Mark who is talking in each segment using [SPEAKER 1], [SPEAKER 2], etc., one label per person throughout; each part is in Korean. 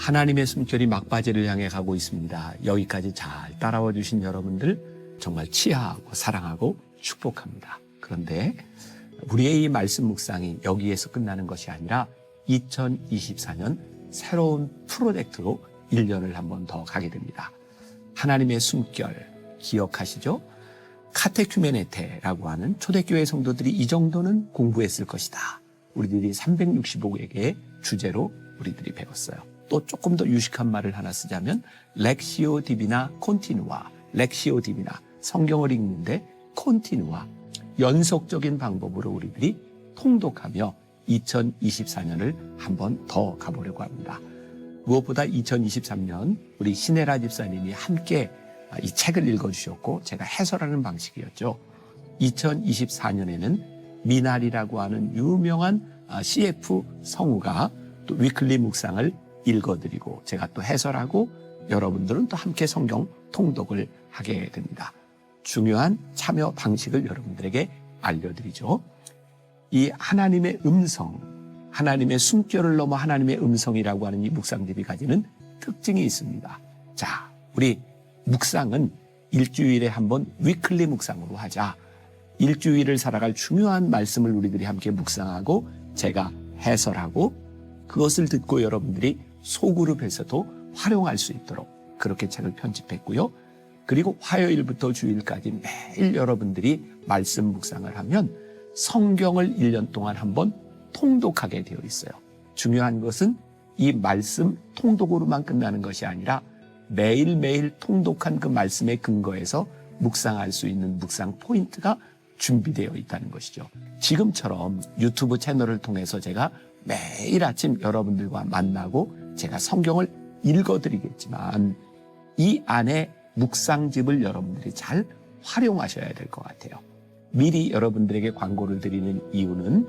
[SPEAKER 1] 하나님의 숨결이 막바지를 향해 가고 있습니다. 여기까지 잘 따라와 주신 여러분들 정말 치하하고 사랑하고 축복합니다. 그런데 우리의 이 말씀 묵상이 여기에서 끝나는 것이 아니라 2024년 새로운 프로젝트로 1년을 한 번 더 가게 됩니다. 하나님의 숨결 기억하시죠? 카테큐메네테라고 하는 초대교회 성도들이 이 정도는 공부했을 것이다. 우리들이 365개의 주제로 우리들이 배웠어요. 또 조금 더 유식한 말을 하나 쓰자면 렉시오 디비나 콘티누아, 렉시오 디비나 성경을 읽는데 콘티누아 연속적인 방법으로 우리들이 통독하며 2024년을 한 번 더 가보려고 합니다. 무엇보다 2023년 우리 신혜라 집사님이 함께 이 책을 읽어주셨고 제가 해설하는 방식이었죠. 2024년에는 미날이라고 하는 유명한 CF 성우가 또 위클리 묵상을 읽어드리고 제가 또 해설하고 여러분들은 또 함께 성경 통독을 하게 됩니다. 중요한 참여 방식을 여러분들에게 알려드리죠. 이 하나님의 음성, 하나님의 숨결을 넘어 하나님의 음성이라고 하는 이 묵상집이 가지는 특징이 있습니다. 자, 우리 묵상은 일주일에 한 번 위클리 묵상으로 하자. 일주일을 살아갈 중요한 말씀을 우리들이 함께 묵상하고 제가 해설하고 그것을 듣고 여러분들이 소그룹에서도 활용할 수 있도록 그렇게 책을 편집했고요. 그리고 화요일부터 주일까지 매일 여러분들이 말씀 묵상을 하면 성경을 1년 동안 한번 통독하게 되어 있어요. 중요한 것은 이 말씀 통독으로만 끝나는 것이 아니라 매일매일 통독한 그 말씀의 근거에서 묵상할 수 있는 묵상 포인트가 준비되어 있다는 것이죠. 지금처럼 유튜브 채널을 통해서 제가 매일 아침 여러분들과 만나고 제가 성경을 읽어드리겠지만 이 안에 묵상집을 여러분들이 잘 활용하셔야 될 것 같아요. 미리 여러분들에게 광고를 드리는 이유는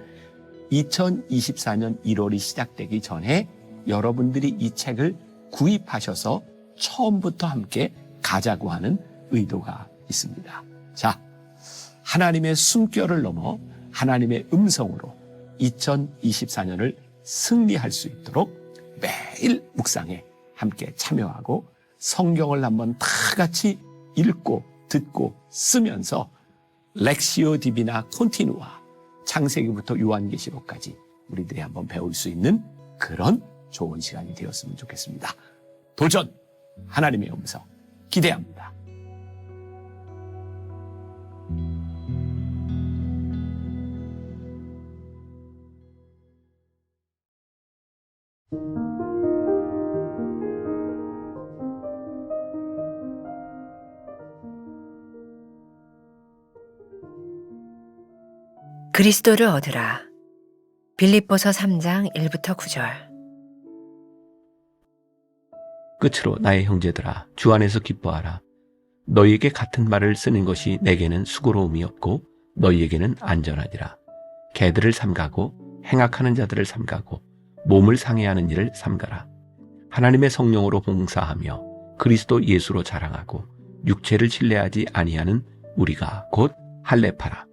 [SPEAKER 1] 2024년 1월이 시작되기 전에 여러분들이 이 책을 구입하셔서 처음부터 함께 가자고 하는 의도가 있습니다. 자, 하나님의 숨결을 넘어 하나님의 음성으로 2024년을 승리할 수 있도록 매일 묵상에 함께 참여하고 성경을 한번 다 같이 읽고 듣고 쓰면서 렉시오 디비나 콘티누아 창세기부터 요한계시록까지 우리들이 한번 배울 수 있는 그런 좋은 시간이 되었으면 좋겠습니다. 도전! 하나님의 음성 기대합니다.
[SPEAKER 2] 그리스도를 얻으라. 빌립보서 3장 1부터 9절.
[SPEAKER 3] 끝으로 나의 형제들아 주 안에서 기뻐하라. 너희에게 같은 말을 쓰는 것이 내게는 수고로움이 없고 너희에게는 안전하니라. 개들을 삼가고 행악하는 자들을 삼가고 몸을 상해하는 일을 삼가라. 하나님의 성령으로 봉사하며 그리스도 예수로 자랑하고 육체를 신뢰하지 아니하는 우리가 곧 할례파라.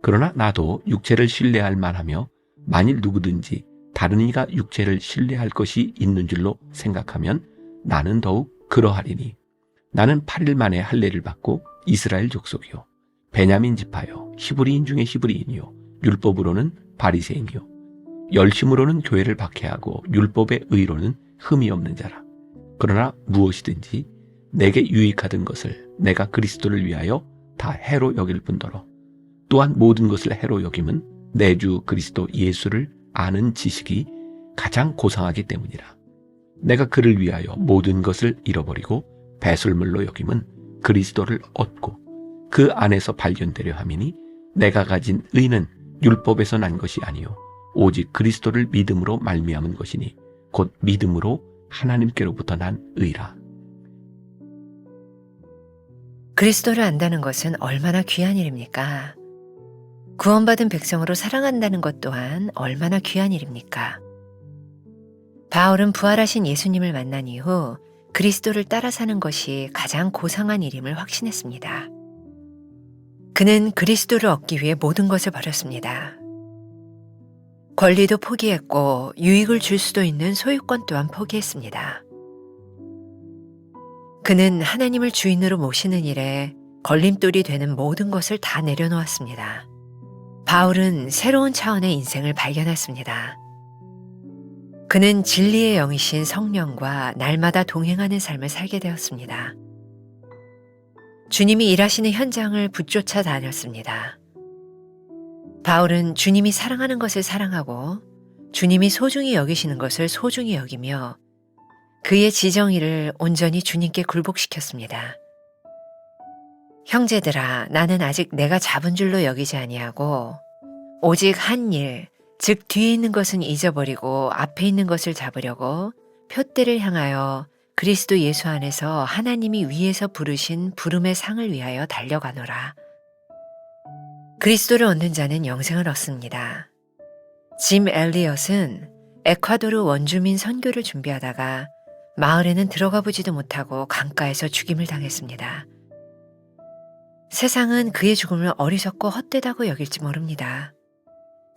[SPEAKER 3] 그러나 나도 육체를 신뢰할 만하며 만일 누구든지 다른 이가 육체를 신뢰할 것이 있는 줄로 생각하면 나는 더욱 그러하리니 나는 8일 만에 할례를 받고 이스라엘 족속이요 베냐민 지파요 히브리인 중에 히브리인이요 율법으로는 바리새인이요 열심으로는 교회를 박해하고 율법의 의로는 흠이 없는 자라. 그러나 무엇이든지 내게 유익하던 것을 내가 그리스도를 위하여 다 해로 여길 뿐더러 또한 모든 것을 해로 여김은 내 주 그리스도 예수를 아는 지식이 가장 고상하기 때문이라. 내가 그를 위하여 모든 것을 잃어버리고 배설물로 여김은 그리스도를 얻고 그 안에서 발견되려 함이니 내가 가진 의는 율법에서 난 것이 아니요 오직 그리스도를 믿음으로 말미암은 것이니 곧 믿음으로 하나님께로부터 난 의라.
[SPEAKER 2] 그리스도를 안다는 것은 얼마나 귀한 일입니까? 구원받은 백성으로 사랑한다는 것 또한 얼마나 귀한 일입니까? 바울은 부활하신 예수님을 만난 이후 그리스도를 따라 사는 것이 가장 고상한 일임을 확신했습니다. 그는 그리스도를 얻기 위해 모든 것을 버렸습니다. 권리도 포기했고 유익을 줄 수도 있는 소유권 또한 포기했습니다. 그는 하나님을 주인으로 모시는 일에 걸림돌이 되는 모든 것을 다 내려놓았습니다. 바울은 새로운 차원의 인생을 발견했습니다. 그는 진리의 영이신 성령과 날마다 동행하는 삶을 살게 되었습니다. 주님이 일하시는 현장을 붙쫓아 다녔습니다. 바울은 주님이 사랑하는 것을 사랑하고 주님이 소중히 여기시는 것을 소중히 여기며 그의 지정의를 온전히 주님께 굴복시켰습니다. 형제들아, 나는 아직 내가 잡은 줄로 여기지 아니하고 오직 한 일, 즉 뒤에 있는 것은 잊어버리고 앞에 있는 것을 잡으려고 표대를 향하여 그리스도 예수 안에서 하나님이 위에서 부르신 부름의 상을 위하여 달려가노라. 그리스도를 얻는 자는 영생을 얻습니다. 짐 엘리엇은 에콰도르 원주민 선교를 준비하다가 마을에는 들어가 보지도 못하고 강가에서 죽임을 당했습니다. 세상은 그의 죽음을 어리석고 헛되다고 여길지 모릅니다.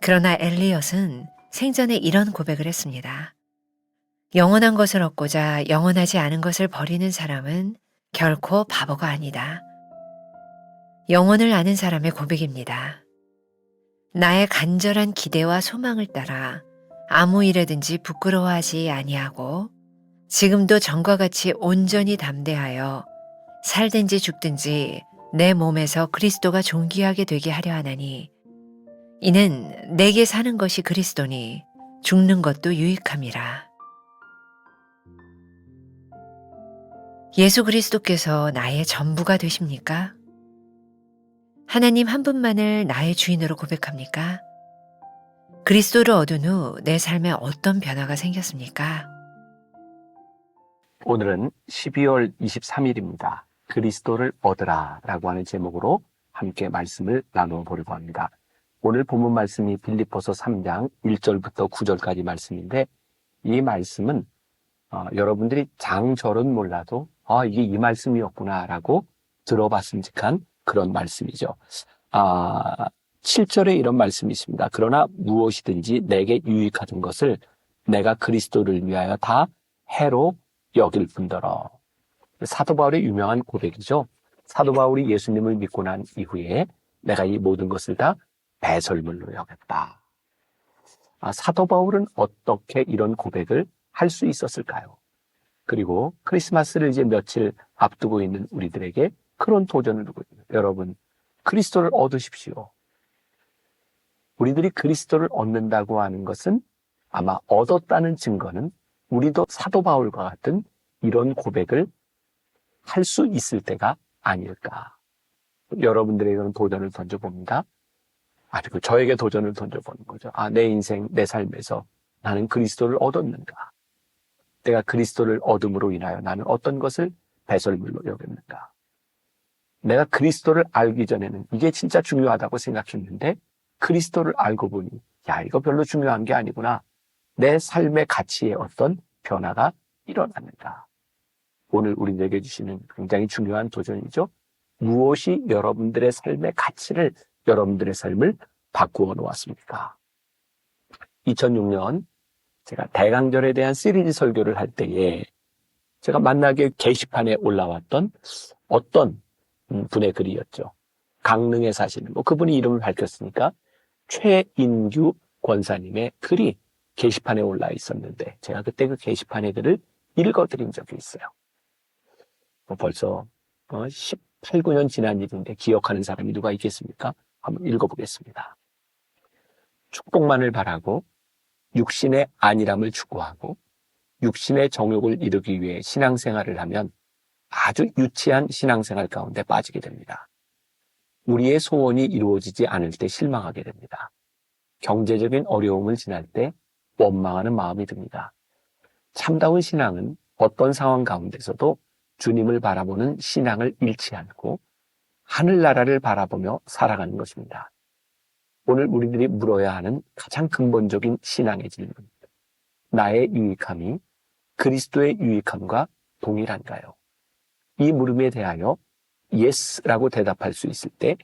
[SPEAKER 2] 그러나 엘리엇은 생전에 이런 고백을 했습니다. 영원한 것을 얻고자 영원하지 않은 것을 버리는 사람은 결코 바보가 아니다. 영혼을 아는 사람의 고백입니다. 나의 간절한 기대와 소망을 따라 아무 일에든지 부끄러워하지 아니하고 지금도 전과 같이 온전히 담대하여 살든지 죽든지 내 몸에서 그리스도가 존귀하게 되게 하려 하나니 이는 내게 사는 것이 그리스도니 죽는 것도 유익함이라. 예수 그리스도께서 나의 전부가 되십니까? 하나님 한 분만을 나의 주인으로 고백합니까? 그리스도를 얻은 후 내 삶에 어떤 변화가 생겼습니까?
[SPEAKER 1] 오늘은 12월 23일입니다. 그리스도를 얻으라 라고 하는 제목으로 함께 말씀을 나누어 보려고 합니다. 오늘 본문 말씀이 빌립보서 3장 1절부터 9절까지 말씀인데 이 말씀은 여러분들이 장절은 몰라도 이게 이 말씀이었구나 라고 들어봤음직한 그런 말씀이죠. 7절에 이런 말씀이 있습니다. 그러나 무엇이든지 내게 유익하던 것을 내가 그리스도를 위하여 다 해로 여길 뿐더러. 사도 바울의 유명한 고백이죠. 사도 바울이 예수님을 믿고 난 이후에 내가 이 모든 것을 다 배설물로 여겼다. 사도 바울은 어떻게 이런 고백을 할 수 있었을까요? 그리고 크리스마스를 이제 며칠 앞두고 있는 우리들에게 그런 도전을 두고 있는 여러분, 그리스도를 얻으십시오. 우리들이 그리스도를 얻는다고 하는 것은 아마 얻었다는 증거는 우리도 사도 바울과 같은 이런 고백을 할 수 있을 때가 아닐까. 여러분들에게는 도전을 던져봅니다. 그리고 저에게 도전을 던져보는 거죠. 내 인생, 내 삶에서 나는 그리스도를 얻었는가? 내가 그리스도를 얻음으로 인하여 나는 어떤 것을 배설물로 여겼는가? 내가 그리스도를 알기 전에는 이게 진짜 중요하다고 생각했는데 그리스도를 알고 보니 이거 별로 중요한 게 아니구나. 내 삶의 가치에 어떤 변화가 일어났는가? 오늘 우리에게 주시는 굉장히 중요한 도전이죠. 무엇이 여러분들의 삶의 가치를, 여러분들의 삶을 바꾸어 놓았습니까? 2006년 제가 대강절에 대한 시리즈 설교를 할 때에 제가 만나게 게시판에 올라왔던 어떤 분의 글이었죠. 강릉에 사시는 그분이 이름을 밝혔으니까 최인규 권사님의 글이 게시판에 올라 있었는데 제가 그때 그 게시판의 글을 읽어드린 적이 있어요. 벌써 18, 9년 지난 일인데 기억하는 사람이 누가 있겠습니까? 한번 읽어보겠습니다. 축복만을 바라고 육신의 안일함을 추구하고 육신의 정욕을 이루기 위해 신앙생활을 하면 아주 유치한 신앙생활 가운데 빠지게 됩니다. 우리의 소원이 이루어지지 않을 때 실망하게 됩니다. 경제적인 어려움을 지날 때 원망하는 마음이 듭니다. 참다운 신앙은 어떤 상황 가운데서도 주님을 바라보는 신앙을 잃지 않고 하늘나라를 바라보며 살아가는 것입니다. 오늘 우리들이 물어야 하는 가장 근본적인 신앙의 질문. 나의 유익함이 그리스도의 유익함과 동일한가요? 이 물음에 대하여 예스라고 대답할 수 있을 때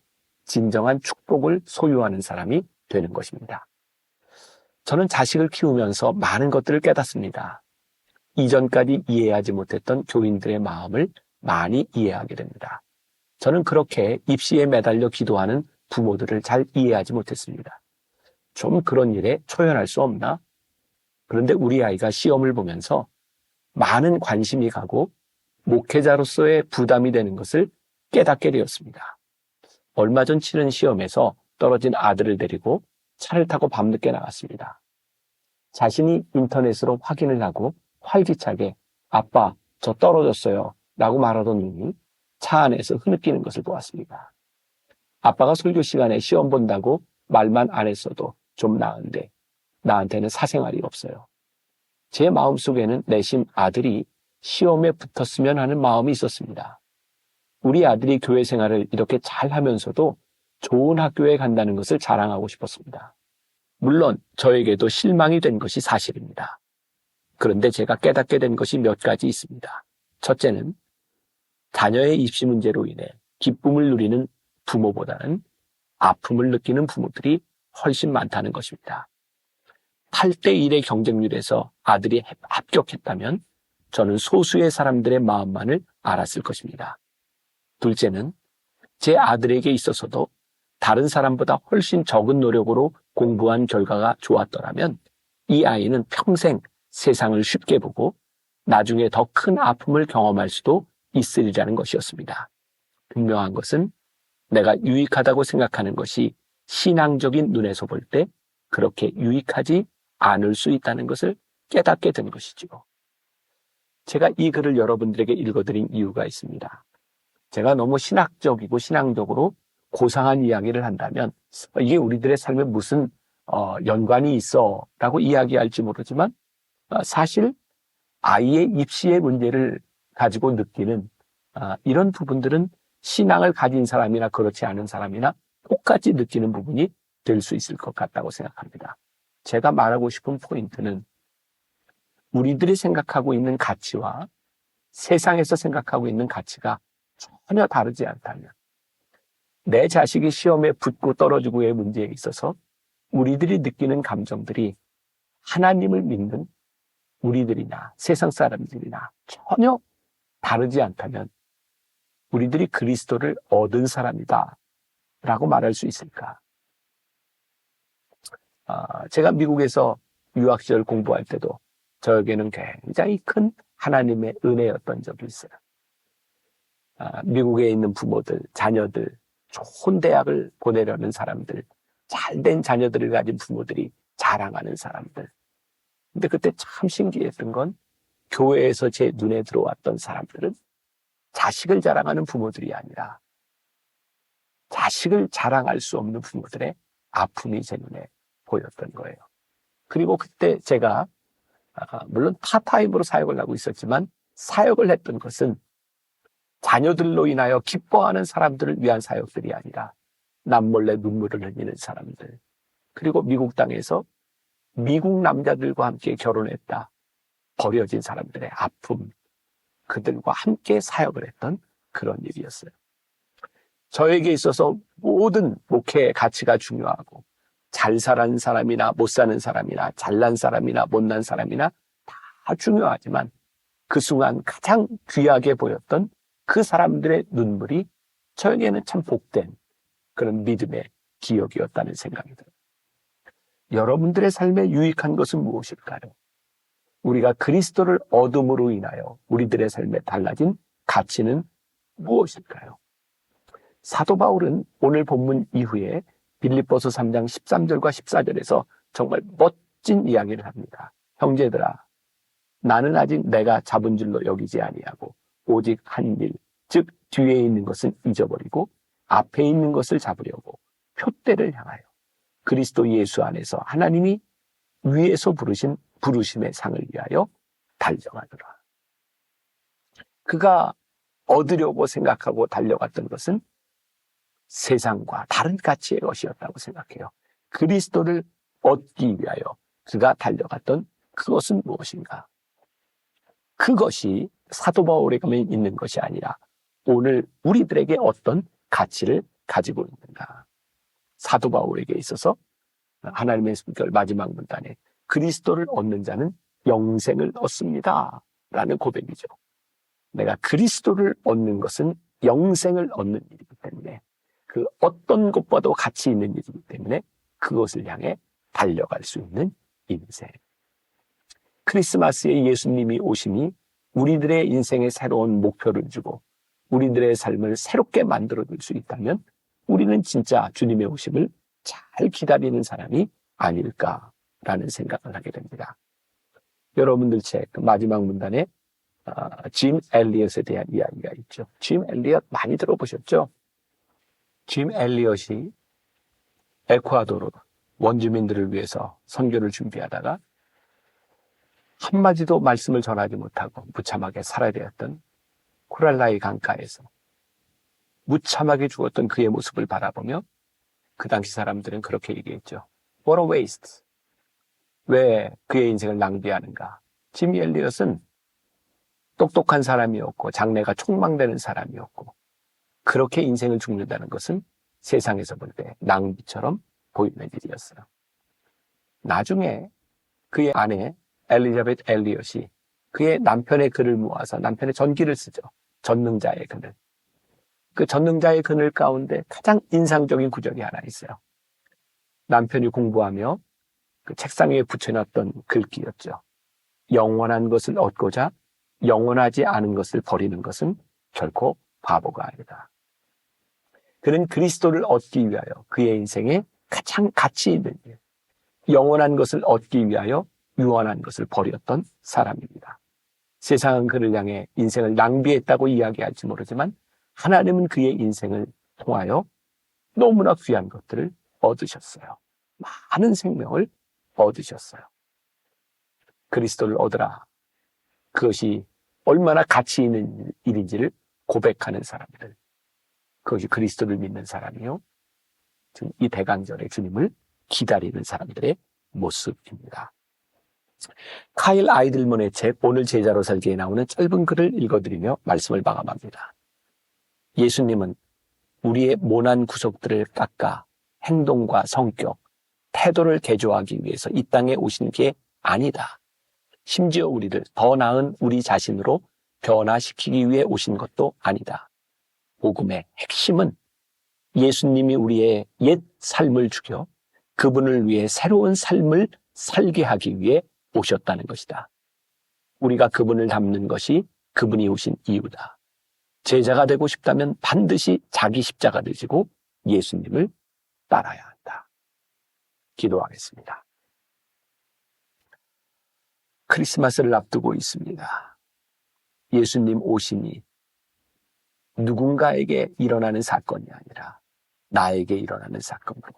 [SPEAKER 1] 진정한 축복을 소유하는 사람이 되는 것입니다. 저는 자식을 키우면서 많은 것들을 깨닫습니다. 이전까지 이해하지 못했던 교인들의 마음을 많이 이해하게 됩니다. 저는 그렇게 입시에 매달려 기도하는 부모들을 잘 이해하지 못했습니다. 좀 그런 일에 초연할 수 없나? 그런데 우리 아이가 시험을 보면서 많은 관심이 가고 목회자로서의 부담이 되는 것을 깨닫게 되었습니다. 얼마 전 치른 시험에서 떨어진 아들을 데리고 차를 타고 밤늦게 나갔습니다. 자신이 인터넷으로 확인을 하고 활기차게 아빠, 저 떨어졌어요 라고 말하던 눈이 차 안에서 흐느끼는 것을 보았습니다. 아빠가 설교 시간에 시험 본다고 말만 안 했어도 좀 나은데 나한테는 사생활이 없어요. 제 마음속에는 내심 아들이 시험에 붙었으면 하는 마음이 있었습니다. 우리 아들이 교회 생활을 이렇게 잘하면서도 좋은 학교에 간다는 것을 자랑하고 싶었습니다. 물론 저에게도 실망이 된 것이 사실입니다. 그런데 제가 깨닫게 된 것이 몇 가지 있습니다. 첫째는 자녀의 입시 문제로 인해 기쁨을 누리는 부모보다는 아픔을 느끼는 부모들이 훨씬 많다는 것입니다. 8대 1의 경쟁률에서 아들이 합격했다면 저는 소수의 사람들의 마음만을 알았을 것입니다. 둘째는 제 아들에게 있어서도 다른 사람보다 훨씬 적은 노력으로 공부한 결과가 좋았더라면 이 아이는 평생 세상을 쉽게 보고 나중에 더 큰 아픔을 경험할 수도 있으리라는 것이었습니다. 분명한 것은 내가 유익하다고 생각하는 것이 신앙적인 눈에서 볼 때 그렇게 유익하지 않을 수 있다는 것을 깨닫게 된 것이지요. 제가 이 글을 여러분들에게 읽어드린 이유가 있습니다. 제가 너무 신학적이고 신앙적으로 고상한 이야기를 한다면 이게 우리들의 삶에 무슨 연관이 있어 라고 이야기할지 모르지만 사실 아이의 입시의 문제를 가지고 느끼는 이런 부분들은 신앙을 가진 사람이나 그렇지 않은 사람이나 똑같이 느끼는 부분이 될 수 있을 것 같다고 생각합니다. 제가 말하고 싶은 포인트는 우리들이 생각하고 있는 가치와 세상에서 생각하고 있는 가치가 전혀 다르지 않다면 내 자식이 시험에 붙고 떨어지고의 문제에 있어서 우리들이 느끼는 감정들이 하나님을 믿는 우리들이나 세상 사람들이나 전혀 다르지 않다면 우리들이 그리스도를 얻은 사람이다 라고 말할 수 있을까? 제가 미국에서 유학 시절 공부할 때도 저에게는 굉장히 큰 하나님의 은혜였던 적이 있어요. 미국에 있는 부모들, 자녀들, 좋은 대학을 보내려는 사람들, 잘된 자녀들을 가진 부모들이 자랑하는 사람들. 근데 그때 참 신기했던 건 교회에서 제 눈에 들어왔던 사람들은 자식을 자랑하는 부모들이 아니라 자식을 자랑할 수 없는 부모들의 아픔이 제 눈에 보였던 거예요. 그리고 그때 제가 물론 파타임으로 사역을 하고 있었지만 사역을 했던 것은 자녀들로 인하여 기뻐하는 사람들을 위한 사역들이 아니라 남몰래 눈물을 흘리는 사람들, 그리고 미국 땅에서 미국 남자들과 함께 결혼했다 버려진 사람들의 아픔, 그들과 함께 사역을 했던 그런 일이었어요. 저에게 있어서 모든 목회의 가치가 중요하고 잘 사는 사람이나 못 사는 사람이나 잘난 사람이나 못난 사람이나 다 중요하지만 그 순간 가장 귀하게 보였던 그 사람들의 눈물이 저에게는 참 복된 그런 믿음의 기억이었다는 생각이 들어요. 여러분들의 삶에 유익한 것은 무엇일까요? 우리가 그리스도를 얻음으로 인하여 우리들의 삶에 달라진 가치는 무엇일까요? 사도 바울은 오늘 본문 이후에 빌립보서 3장 13절과 14절에서 정말 멋진 이야기를 합니다. 형제들아, 나는 아직 내가 잡은 줄로 여기지 아니하고 오직 한 일, 즉 뒤에 있는 것은 잊어버리고 앞에 있는 것을 잡으려고 표대를 향하여 그리스도 예수 안에서 하나님이 위에서 부르신 부르심의 상을 위하여 달려가더라. 그가 얻으려고 생각하고 달려갔던 것은 세상과 다른 가치의 것이었다고 생각해요. 그리스도를 얻기 위하여 그가 달려갔던 그것은 무엇인가? 그것이 사도 바울에게만 있는 것이 아니라 오늘 우리들에게 어떤 가치를 가지고 있는가? 사도 바울에게 있어서 하나님의 숨결 마지막 문단에 그리스도를 얻는 자는 영생을 얻습니다 라는 고백이죠. 내가 그리스도를 얻는 것은 영생을 얻는 일이기 때문에 그 어떤 것과도 가치 있는 일이기 때문에 그것을 향해 달려갈 수 있는 인생. 크리스마스에 예수님이 오심이 우리들의 인생에 새로운 목표를 주고 우리들의 삶을 새롭게 만들어줄 수 있다면 우리는 진짜 주님의 오심을 잘 기다리는 사람이 아닐까라는 생각을 하게 됩니다. 여러분들 책 마지막 문단에 짐 엘리엇에 대한 이야기가 있죠. 짐 엘리엇 많이 들어보셨죠? 짐 엘리엇이 에콰도르 원주민들을 위해서 선교를 준비하다가 한마디도 말씀을 전하지 못하고 무참하게 살해되었던 코랄라이 강가에서 무참하게 죽었던 그의 모습을 바라보며 그 당시 사람들은 그렇게 얘기했죠. What a waste. 왜 그의 인생을 낭비하는가. 짐 엘리엇은 똑똑한 사람이었고 장래가 촉망되는 사람이었고 그렇게 인생을 죽는다는 것은 세상에서 볼 때 낭비처럼 보이는 일이었어요. 나중에 그의 아내 엘리자베트 엘리엇이 그의 남편의 글을 모아서 남편의 전기를 쓰죠. 전능자의 글을. 그 전능자의 글을 가운데 가장 인상적인 구절이 하나 있어요. 남편이 공부하며 그 책상 위에 붙여놨던 글귀였죠. 영원한 것을 얻고자 영원하지 않은 것을 버리는 것은 결코 바보가 아니다. 그는 그리스도를 얻기 위하여 그의 인생에 가장 가치 있는 일, 영원한 것을 얻기 위하여 유한한 것을 버렸던 사람입니다. 세상은 그를 향해 인생을 낭비했다고 이야기할지 모르지만 하나님은 그의 인생을 통하여 너무나 귀한 것들을 얻으셨어요. 많은 생명을 얻으셨어요. 그리스도를 얻으라. 그것이 얼마나 가치 있는 일인지를 고백하는 사람들. 그것이 그리스도를 믿는 사람이요. 지금 이 대강절에 주님을 기다리는 사람들의 모습입니다. 카일 아이들먼의 책 오늘 제자로 살기에 나오는 짧은 글을 읽어드리며 말씀을 마감합니다. 예수님은 우리의 모난 구석들을 깎아 행동과 성격, 태도를 개조하기 위해서 이 땅에 오신 게 아니다. 심지어 우리를 더 나은 우리 자신으로 변화시키기 위해 오신 것도 아니다. 복음의 핵심은 예수님이 우리의 옛 삶을 죽여 그분을 위해 새로운 삶을 살게 하기 위해 오셨다는 것이다. 우리가 그분을 닮는 것이 그분이 오신 이유다. 제자가 되고 싶다면 반드시 자기 십자가를 지고 예수님을 따라야 한다. 기도하겠습니다. 크리스마스를 앞두고 있습니다. 예수님 오심이 누군가에게 일어나는 사건이 아니라 나에게 일어나는 사건으로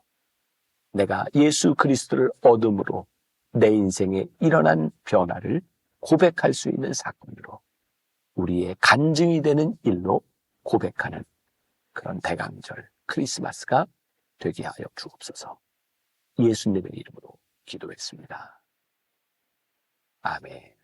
[SPEAKER 1] 내가 예수 그리스도를 얻음으로 내 인생에 일어난 변화를 고백할 수 있는 사건으로 우리의 간증이 되는 일로 고백하는 그런 대강절 크리스마스가 되게 하여 주옵소서. 예수님의 이름으로 기도했습니다. 아멘.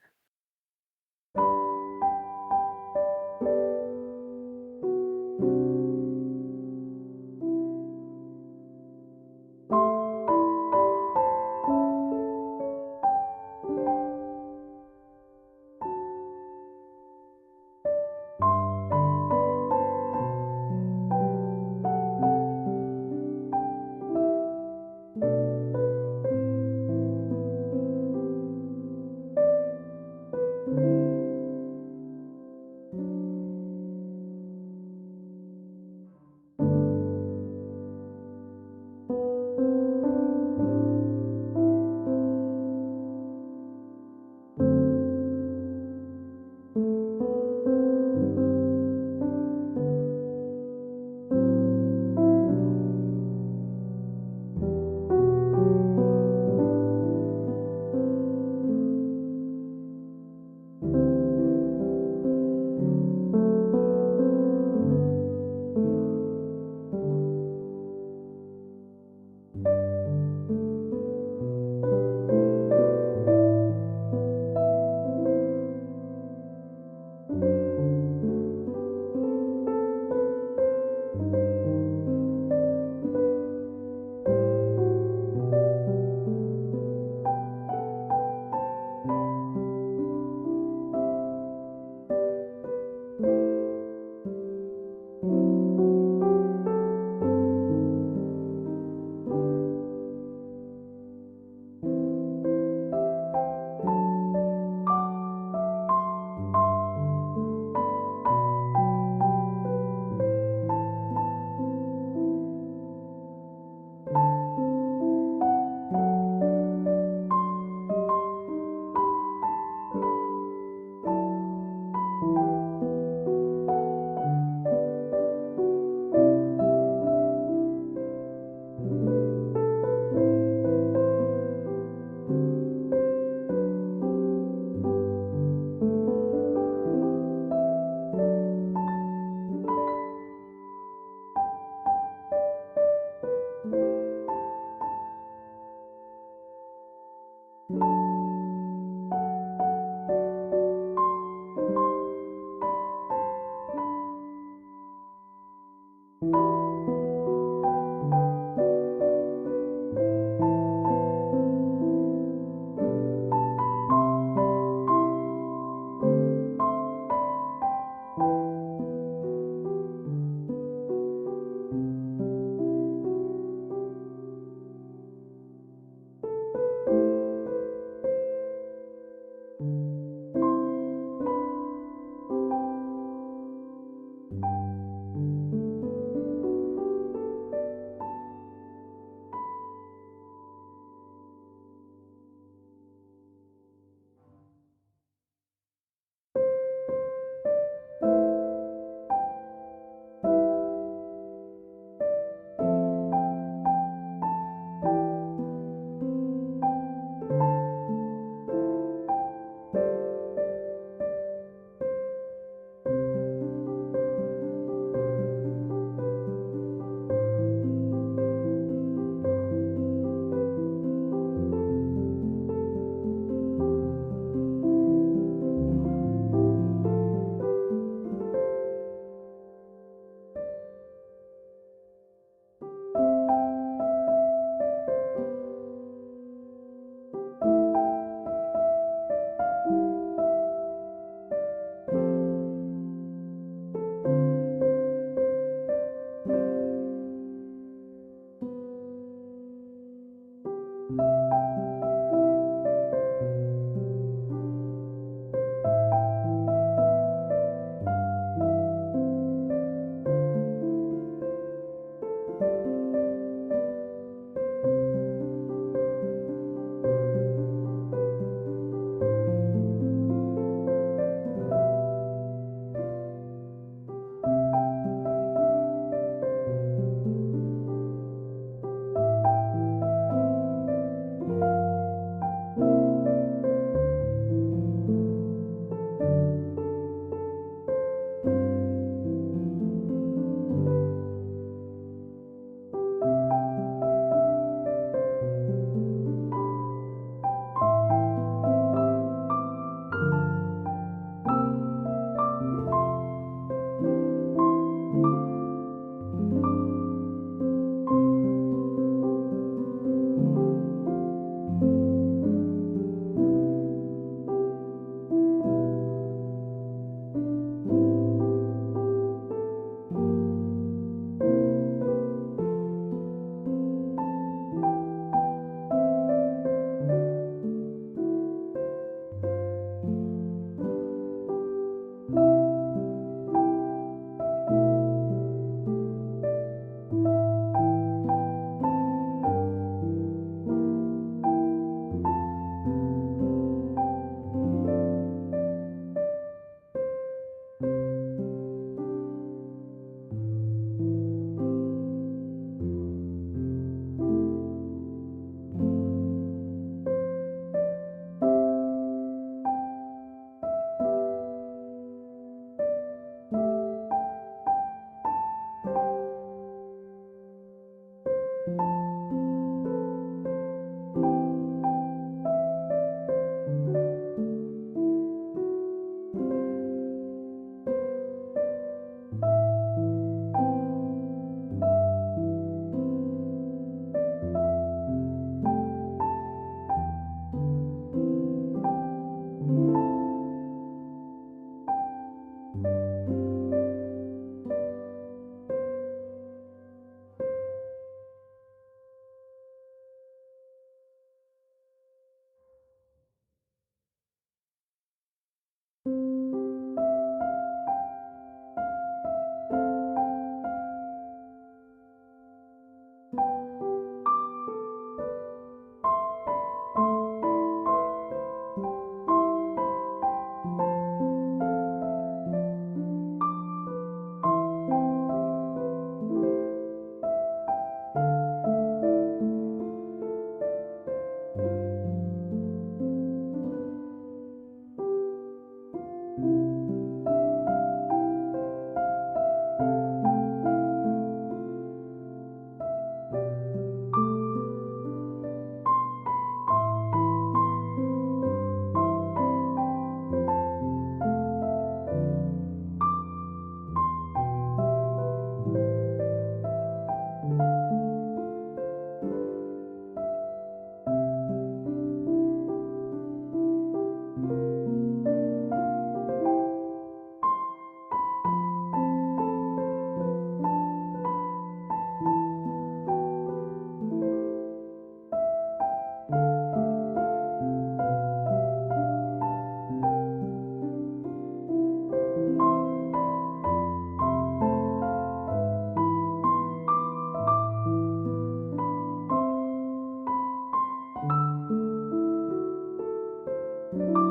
[SPEAKER 2] 주세요.